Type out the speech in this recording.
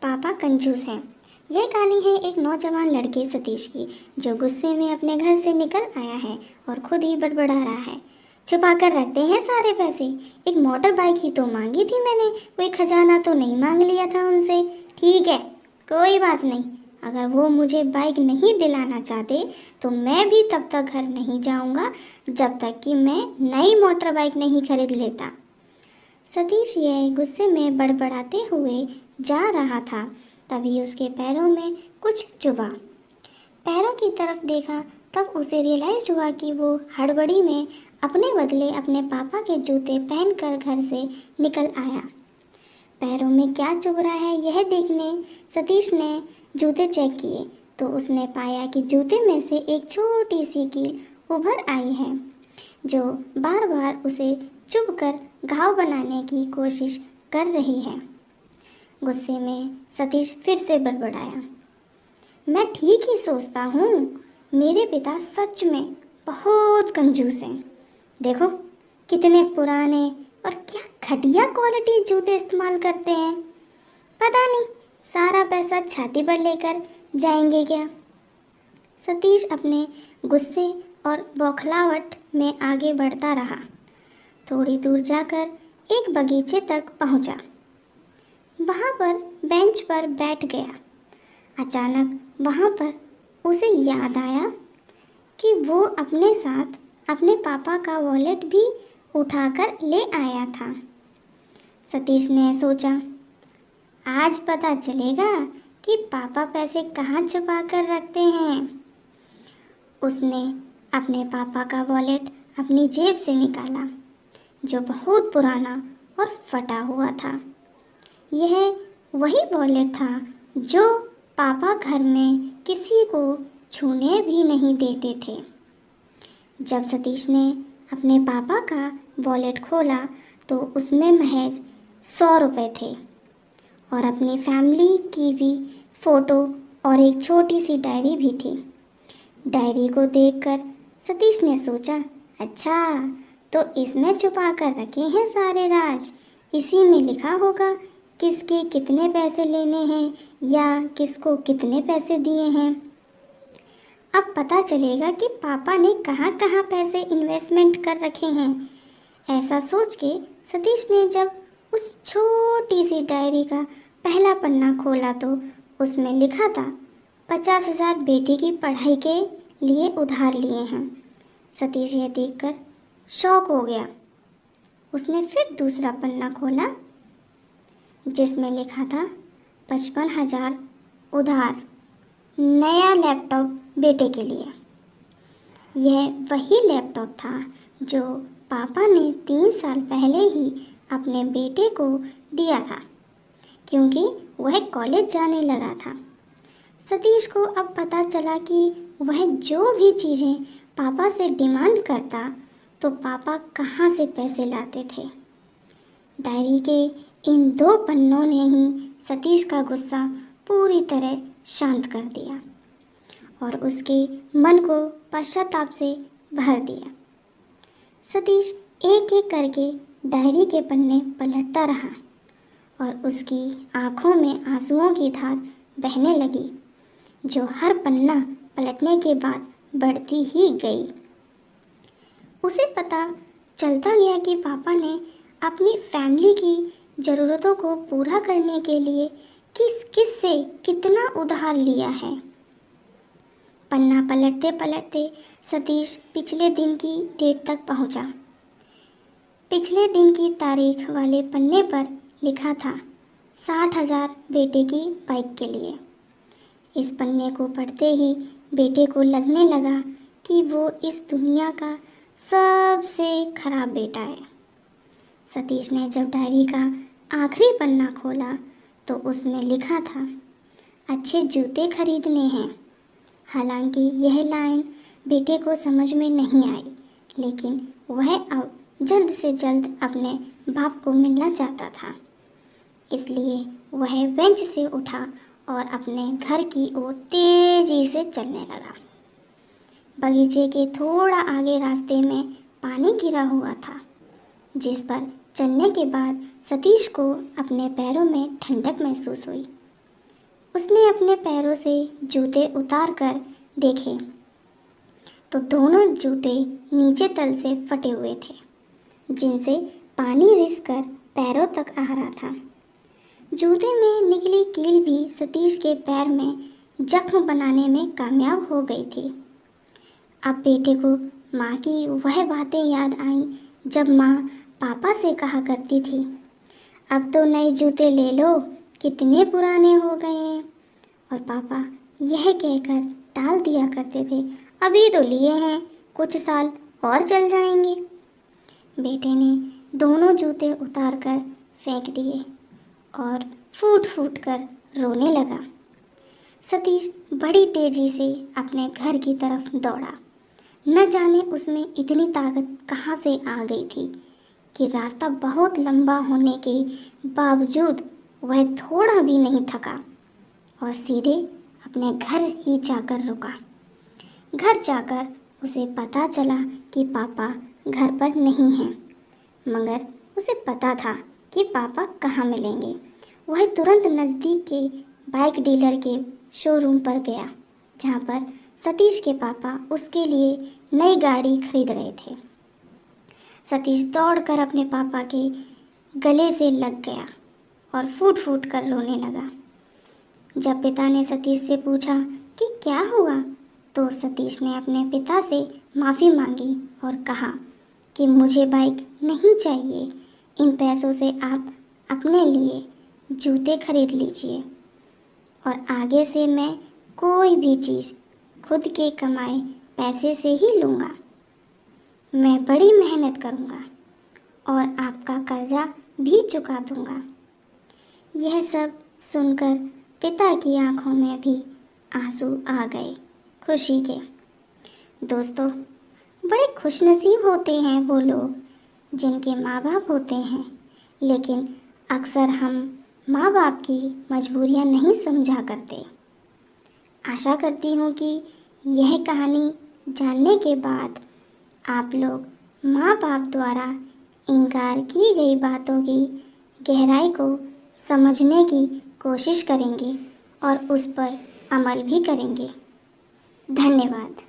पापा कंजूस हैं। यह कहानी है एक नौजवान लड़के सतीश की, जो गुस्से में अपने घर से निकल आया है और खुद ही बड़बड़ा रहा है। छुपा कर रखते हैं सारे पैसे। एक मोटर बाइक ही तो मांगी थी मैंने, कोई खजाना तो नहीं मांग लिया था उनसे। ठीक है, कोई बात नहीं। अगर वो मुझे बाइक नहीं दिलाना चाहते तो मैं भी तब तक घर नहीं जाऊंगा जब तक कि मैं नई मोटर बाइक नहीं खरीद लेता। सतीश यह गुस्से में बड़बड़ाते हुए जा रहा था, तभी उसके पैरों में कुछ चुभा। पैरों की तरफ देखा तब उसे रियलाइज हुआ कि वो हड़बड़ी में अपने बदले अपने पापा के जूते पहनकर घर से निकल आया। पैरों में क्या चुभ रहा है यह देखने सतीश ने जूते चेक किए तो उसने पाया कि जूते में से एक छोटी सी कील उभर आई है, जो बार बार उसे चुभकर घाव बनाने की कोशिश कर रही है। गुस्से में सतीश फिर से बड़बड़ाया, मैं ठीक ही सोचता हूँ, मेरे पिता सच में बहुत कंजूस हैं। देखो कितने पुराने और क्या घटिया क्वालिटी जूते इस्तेमाल करते हैं। पता नहीं सारा पैसा छाती पर लेकर जाएंगे क्या। सतीश अपने गुस्से और बौखलाहट में आगे बढ़ता रहा। थोड़ी दूर जाकर एक बगीचे तक पहुंचा। वहां पर बेंच पर बैठ गया। अचानक वहां पर उसे याद आया कि वो अपने साथ अपने पापा का वॉलेट भी उठाकर ले आया था। सतीश ने सोचा, आज पता चलेगा कि पापा पैसे कहाँ छुपा कर रखते हैं। उसने अपने पापा का वॉलेट अपनी जेब से निकाला, जो बहुत पुराना और फटा हुआ था। यह वही वॉलेट था जो पापा घर में किसी को छूने भी नहीं देते थे। जब सतीश ने अपने पापा का वॉलेट खोला तो उसमें महज 100 रुपये थे और अपनी फैमिली की भी फ़ोटो और एक छोटी सी डायरी भी थी। डायरी को देखकर सतीश ने सोचा, अच्छा तो इसमें छुपा कर रखे हैं सारे राज। इसी में लिखा होगा किसके कितने पैसे लेने हैं या किसको कितने पैसे दिए हैं। अब पता चलेगा कि पापा ने कहाँ कहाँ पैसे इन्वेस्टमेंट कर रखे हैं। ऐसा सोच के सतीश ने जब उस छोटी सी डायरी का पहला पन्ना खोला तो उसमें लिखा था 50,000 बेटे की पढ़ाई के लिए उधार लिए हैं। सतीश यह देखकर शॉक हो गया। उसने फिर दूसरा पन्ना खोला जिसमें लिखा था 55,000 उधार, नया लैपटॉप बेटे के लिए। यह वही लैपटॉप था जो पापा ने 3 साल पहले ही अपने बेटे को दिया था, क्योंकि वह कॉलेज जाने लगा था। सतीश को अब पता चला कि वह जो भी चीज़ें पापा से डिमांड करता तो पापा कहाँ से पैसे लाते थे। डायरी के इन 2 पन्नों ने ही सतीश का गुस्सा पूरी तरह शांत कर दिया और उसके मन को पश्चाताप से भर दिया। सतीश एक एक करके डायरी के पन्ने पलटता रहा और उसकी आंखों में आंसुओं की धार बहने लगी, जो हर पन्ना पलटने के बाद बढ़ती ही गई। उसे पता चलता गया कि पापा ने अपनी फैमिली की ज़रूरतों को पूरा करने के लिए किस किस से कितना उधार लिया है। पन्ना पलटते पलटते सतीश पिछले दिन की डेट तक पहुंचा। पिछले दिन की तारीख वाले पन्ने पर लिखा था 60,000 बेटे की बाइक के लिए। इस पन्ने को पढ़ते ही बेटे को लगने लगा कि वो इस दुनिया का सबसे खराब बेटा है। सतीश ने जब डायरी का आखिरी पन्ना खोला तो उसमें लिखा था, अच्छे जूते खरीदने हैं। हालांकि यह लाइन बेटे को समझ में नहीं आई, लेकिन वह अब जल्द से जल्द अपने बाप को मिलना चाहता था। इसलिए वह बेंच से उठा और अपने घर की ओर तेजी से चलने लगा। बगीचे के थोड़ा आगे रास्ते में पानी गिरा हुआ था, जिस पर चलने के बाद सतीश को अपने पैरों में ठंडक महसूस हुई। उसने अपने पैरों से जूते उतार कर देखे तो दोनों जूते नीचे तल से फटे हुए थे, जिनसे पानी रिसकर पैरों तक आ रहा था। जूते में निकली कील भी सतीश के पैर में जख्म बनाने में कामयाब हो गई थी। अब बेटे को माँ की वह बातें याद आईं जब माँ पापा से कहा करती थी, अब तो नए जूते ले लो, कितने पुराने हो गए हैं। और पापा यह कहकर टाल दिया करते थे, अभी तो लिए हैं, कुछ साल और चल जाएंगे। बेटे ने दोनों जूते उतार कर फेंक दिए और फूट फूट कर रोने लगा। सतीश बड़ी तेजी से अपने घर की तरफ दौड़ा। न जाने उसमें इतनी ताकत कहाँ से आ गई थी कि रास्ता बहुत लंबा होने के बावजूद वह थोड़ा भी नहीं थका और सीधे अपने घर ही जाकर रुका। घर जाकर उसे पता चला कि पापा घर पर नहीं हैं, मगर उसे पता था कि पापा कहाँ मिलेंगे। वह तुरंत नज़दीक के बाइक डीलर के शोरूम पर गया, जहाँ पर सतीश के पापा उसके लिए नई गाड़ी खरीद रहे थे। सतीश दौड़कर अपने पापा के गले से लग गया और फूट फूट कर रोने लगा। जब पिता ने सतीश से पूछा कि क्या हुआ, तो सतीश ने अपने पिता से माफ़ी मांगी और कहा कि मुझे बाइक नहीं चाहिए, इन पैसों से आप अपने लिए जूते खरीद लीजिए और आगे से मैं कोई भी चीज़ खुद के कमाए पैसे से ही लूँगा। मैं बड़ी मेहनत करूँगा और आपका कर्जा भी चुका दूँगा। यह सब सुनकर पिता की आंखों में भी आंसू आ गए खुशी के। दोस्तों, बड़े खुशनसीब होते हैं वो लोग जिनके माँ बाप होते हैं, लेकिन अक्सर हम माँ बाप की मजबूरियाँ नहीं समझा करते। आशा करती हूँ कि यह कहानी जानने के बाद आप लोग माँ बाप द्वारा इनकार की गई बातों की गहराई को समझने की कोशिश करेंगे और उस पर अमल भी करेंगे। धन्यवाद।